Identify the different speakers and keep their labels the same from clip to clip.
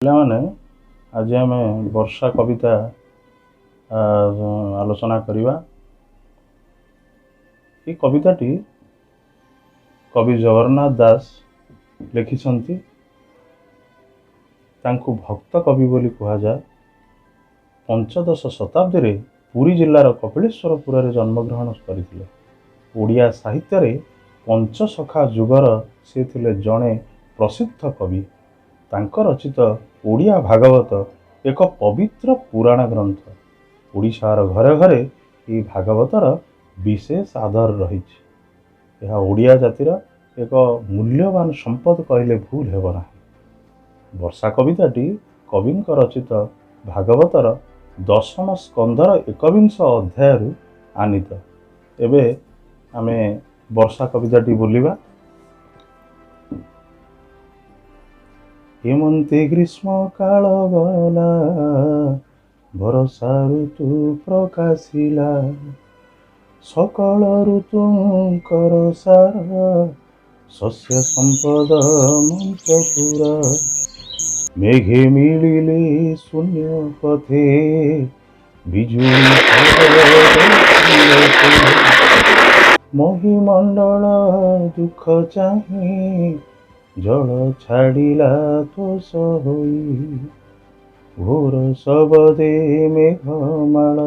Speaker 1: ପିଲାମାନେ आज आम वर्षा कविता आलोचना करवा। ये कविताटी कवि जगन्नाथ दास लिखिछंती। तांकु भक्त कवि बोली कहा जाए। पंचदश शताब्दी रे पुरी जिल्लार कपिलेश्वरपुर रे जन्मग्रहण करथिले। ओडिया साहित्य रे पंचसखा जुगर से थिले जणे प्रसिद्ध कवि। तांकर रचित ओडिया भागवत एक पवित्र पुराण ग्रंथ। ओडिशार घरे घरे ये भागवतर विशेष आदर रही। यह ओडिया जातिर एक मूल्यवान संपद कहले भूल हेब नाही। वर्षा कविताटी कविंक रचित भागवतर दशम स्कंदर 21 अध्याय आनीत। एबे आमे वर्षा कविताटी बोलिबा। हेमंते ग्रीष्म काल गला वर्षा ऋतु प्रकाशिला सकल ऋतुंकर सार शस्य संपद मंत्रपुरा मेघे मिलिले शून्य पथे बिजुली महिमंडल दुख चाहे जल छाड़िला तोष होई घोर शबदे मेघमाल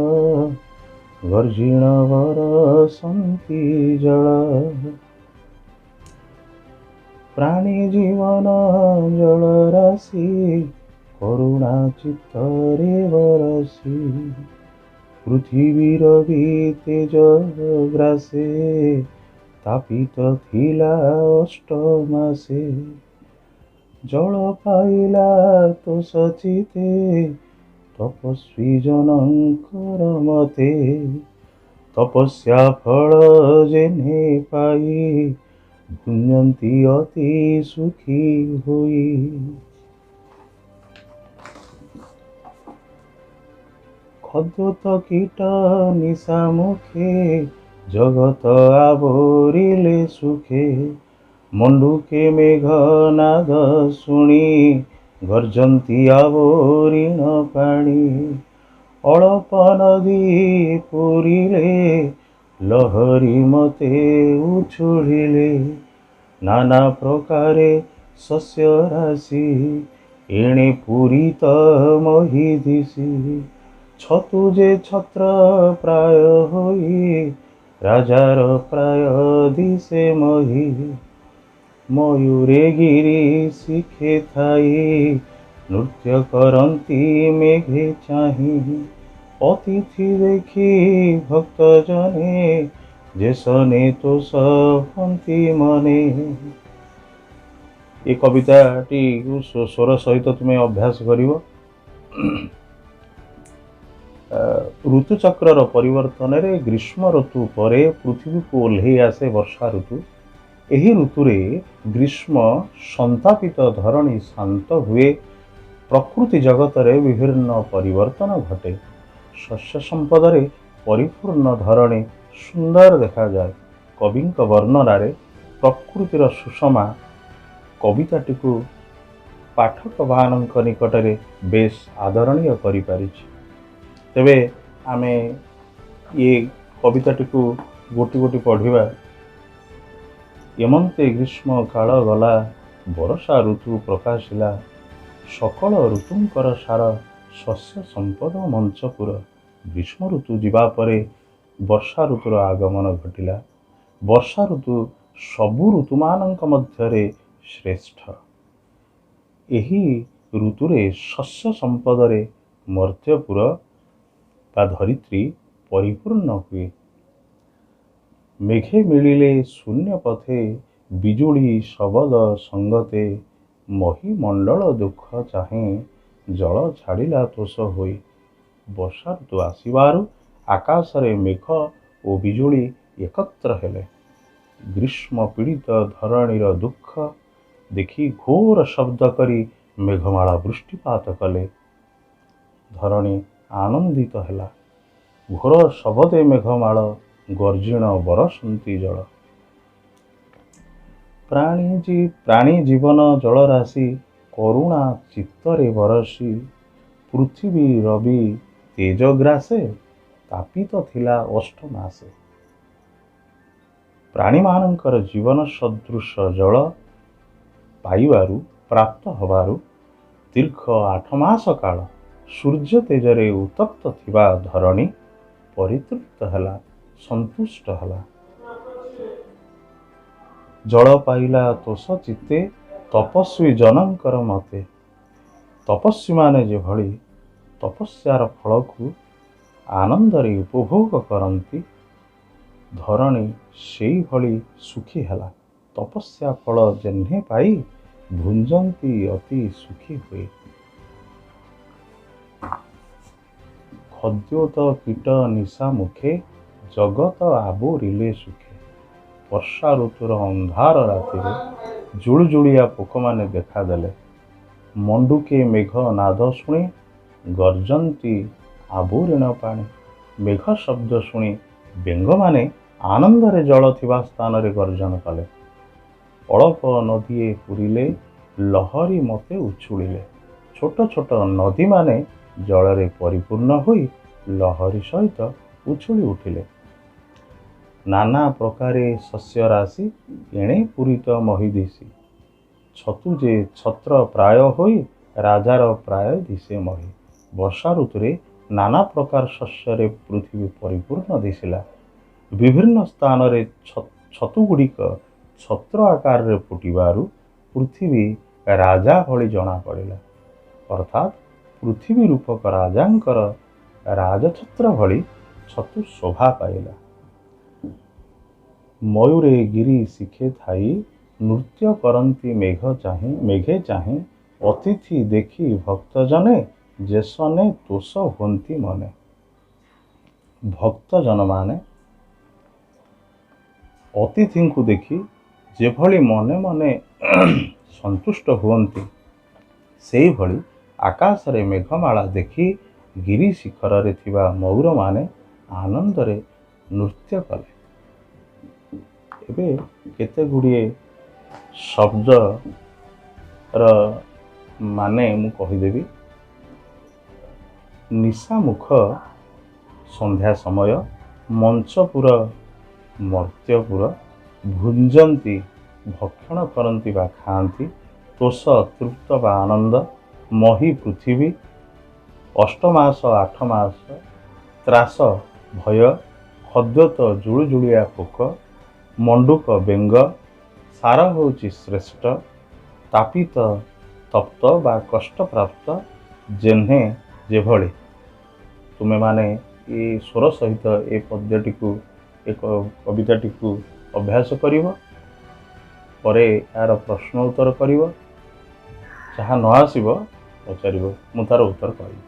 Speaker 1: गर्जिण बरसंती जल प्राणी जीवन जल राशि करुणा चित्तरे बरसी पृथ्वीर भी तेज ग्रासे तापित थिला अष्टमासे जल पाइला तो सचिते तपस्वी जनकर मते तपस्या फल जेने पाई भुंजंती अति सुखी हुई। खद्योत कीट निशा मुखे जगत आवरिले सुखे मंडुके मेघनाद शुणी गर्जंती आवरिण पाणी अळप नदी पुरिले लहरी मते उछुड़िले नाना प्रकारे शस्य राशि एणे पूरित मही दिशी छतुजे छत्र प्राय होई राजार प्राय दिशे मही मयूरे गिरी शिखे थाई नृत्य करंती मेघे चाही अतिथि देखी भक्त जने जेसने तो सहंती मने। ये कविताटी स्वर सहित तुम्हें अभ्यास करिवो। ऋतुचक्र परिवर्तन रे ग्रीष्म ऋतु परे पृथ्वी को ओल्हे आसे वर्षा ऋतु। एही ऋतु रे ग्रीष्म संतापित धरणी शांत हुए प्रकृति जगत रे विभिन्न परिवर्तन घटे शस्य संपद रे परिपूर्ण धरणी सुंदर देखा जाए। कविंक वर्णना रे प्रकृतिर सुषमा कविताटी को पाठक मानक निकट रे बेस आदरणीय करि पारिछि। तेबे आमे ये कविताटी को गोटी गोटी पढ़िबा। एमंते ग्रीष्म काल गला वर्षा ऋतु प्रकाशिला सकल ऋतुंकर सार शस्य संपद मंचपुर। ग्रीष्म ऋतु जीवा परे वर्षा ऋतुर आगमन घटिला। वर्षा ऋतु सबु ऋतुमानंक मध्यरे श्रेष्ठ। एही ऋतुरे शस्य संपद रे मर्त्यपुर बा धरित्री परिपूर्ण हुए। मेघे मिलिले शून्य पथे बिजुली शबद संगते मही मंडल दुख चाहे जल छाड़िला तोष होई। वर्षा ऋतु आसबारु आकाश रे मेघ और बिजुली एकत्र हेले। ग्रीष्म पीड़ित धरणीर दुख देखी घोर शब्द करी मेघमाला वृष्टिपात कले। धरणी आनंदित हेला। घोर शबदे मेघमाल गर्जिण बरसंती जल प्राणी जीवन जल राशि କରୁଣା ଚିତ୍ତରେ ବରସି ପୃଥିବୀ ରବି ତେଜଗ୍ରାସେ ତାପିତ ଥିଲା ଅଷ୍ଟମାସେ। ପ୍ରାଣୀମାନଙ୍କର ଜୀବନ ସଦୃଶ ଜଳ ପାଇବାରୁ ପ୍ରାପ୍ତ ହେବାରୁ ଦୀର୍ଘ 8 ମାସ କାଳ ସୂର୍ଯ୍ୟ ତେଜରେ ଉତ୍ତପ୍ତ ଥିବା ଧରଣୀ ପରିତୃପ୍ତ ହେଲା, ସନ୍ତୁଷ୍ଟ ହେଲା। ଜଳ ପାଇଲା ତୋଷ ଚିତ୍ତେ ତପସ୍ୱୀ ଜନଙ୍କର ମତେ। ତପସ୍ୱୀମାନେ ଯେଭଳି ତପସ୍ୟାର ଫଳକୁ ଆନନ୍ଦରେ ଉପଭୋଗ କରନ୍ତି, ଧରଣୀ ସେଇଭଳି ସୁଖୀ ହେଲା। ତପସ୍ୟା ଫଳ ଯେହ୍ନେ ପାଇ ଭୁଞ୍ଜନ୍ତି ଅତି ସୁଖୀ ହୁଏ। ଖଦ୍ୟୋତ କୀଟ ନିଶା ମୁଖେ ଜଗତ ଆବୋରିଲେ ସୁଖେ। ବର୍ଷା ଋତୁର ଅନ୍ଧାର ରାତିରେ ଜୁଳୁଜୁଳିଆ ପୋକମାନେ ଦେଖାଦେଲେ। ମଣ୍ଡୁକେ ମେଘ ନାଦ ଶୁଣି ଗର୍ଜନ୍ତି ଆବୋରିଣ ପାଣି। ମେଘ ଶବ୍ଦ ଶୁଣି ବେଙ୍ଗମାନେ ଆନନ୍ଦରେ ଜଳ ଥିବା ସ୍ଥାନରେ ଗର୍ଜନ କଲେ। ଅଳପ ନଦୀଏ ପୁରିଲେ ଲହରୀ ମତେ ଉଛୁଳିଲେ। ଛୋଟ ଛୋଟ ନଦୀମାନେ ଜଳରେ ପରିପୂର୍ଣ୍ଣ ହୋଇ ଲହରୀ ସହିତ ଉଛୁଳି ଉଠିଲେ। ନାନା ପ୍ରକାରେ ଶସ୍ୟ ରାଶି ଏଣେ ପୂରିତ ମହିଦିଶି। ଛତୁ ଯେ ଛତ୍ର ପ୍ରାୟ ହୋଇ ରାଜାର ପ୍ରାୟ ଦିଶେ ମହି। ବର୍ଷା ଋତୁରେ ନାନା ପ୍ରକାର ଶସ୍ୟରେ ପୃଥିବୀ ପରିପୂର୍ଣ୍ଣ ଦିଶିଲା। ବିଭିନ୍ନ ସ୍ଥାନରେ ଛତୁଗୁଡ଼ିକ ଛତ୍ର ଆକାରରେ ଫୁଟିବାରୁ ପୃଥିବୀ ରାଜା ଭଳି ଜଣାପଡ଼ିଲା। ଅର୍ଥାତ୍ ପୃଥିବୀ ରୂପକ ରାଜାଙ୍କର ରାଜଛତ୍ର ଭଳି ଛତୁ ଶୋଭା ପାଇଲା। ମୟୂରେ ଗିରି ଶିଖେ ଥାଇ ନୃତ୍ୟ କରନ୍ତି ମେଘେ ଚାହିଁ। ଅତିଥି ଦେଖି ଭକ୍ତଜନେ ଯେସନେ ତୋଷ ହୁଅନ୍ତି ମନେ। ଭକ୍ତଜନମାନେ ଅତିଥିଙ୍କୁ ଦେଖି ଯେଭଳି ମନେ ମନେ ସନ୍ତୁଷ୍ଟ ହୁଅନ୍ତି, ସେଇଭଳି ଆକାଶରେ ମେଘମାଳା ଦେଖି ଗିରି ଶିଖରରେ ଥିବା ମୟୂରମାନେ ଆନନ୍ଦରେ ନୃତ୍ୟ କଲେ। ଏବେ କେତେ ଗୁଡ଼ିଏ ଶବ୍ଦର ମାନେ ମୁଁ କହିଦେବି। ନିଶାମୁଖ ସନ୍ଧ୍ୟା ସମୟ, ମଞ୍ଚପୁର ମର୍ତ୍ତ୍ୟପୁର, ଭୁଞ୍ଜନ୍ତି ଭକ୍ଷଣ କରନ୍ତି ବା ଖାଆନ୍ତି, ତୋଷ ତୃପ୍ତ ବା ଆନନ୍ଦ, ମହି ପୃଥିବୀ, ଅଷ୍ଟମାସ 8 ମାସ, ତ୍ରାସ ଭୟ, ଖଦ୍ୟୋତ ଜୁଳୁଜୁଳିଆ ପୋକ, ମଣ୍ଡୁକ ବେଙ୍ଗ, ସାର ହେଉଛି ଶ୍ରେଷ୍ଠ, ତାପିତ ତପ୍ତ ବା କଷ୍ଟପ୍ରାପ୍ତ, ଯେହ୍ନେ ଯେଭଳି। ତୁମେମାନେ ଏ ସ୍ୱର ସହିତ ଏ ପଦ୍ୟଟିକୁ କବିତାଟିକୁ ଅଭ୍ୟାସ କରିବ, ପରେ ଏହାର ପ୍ରଶ୍ନ ଉତ୍ତର କରିବ। ଯାହା ନ ଆସିବ ପଚାରିବ, ମୁଁ ତାର ଉତ୍ତର କହିବି।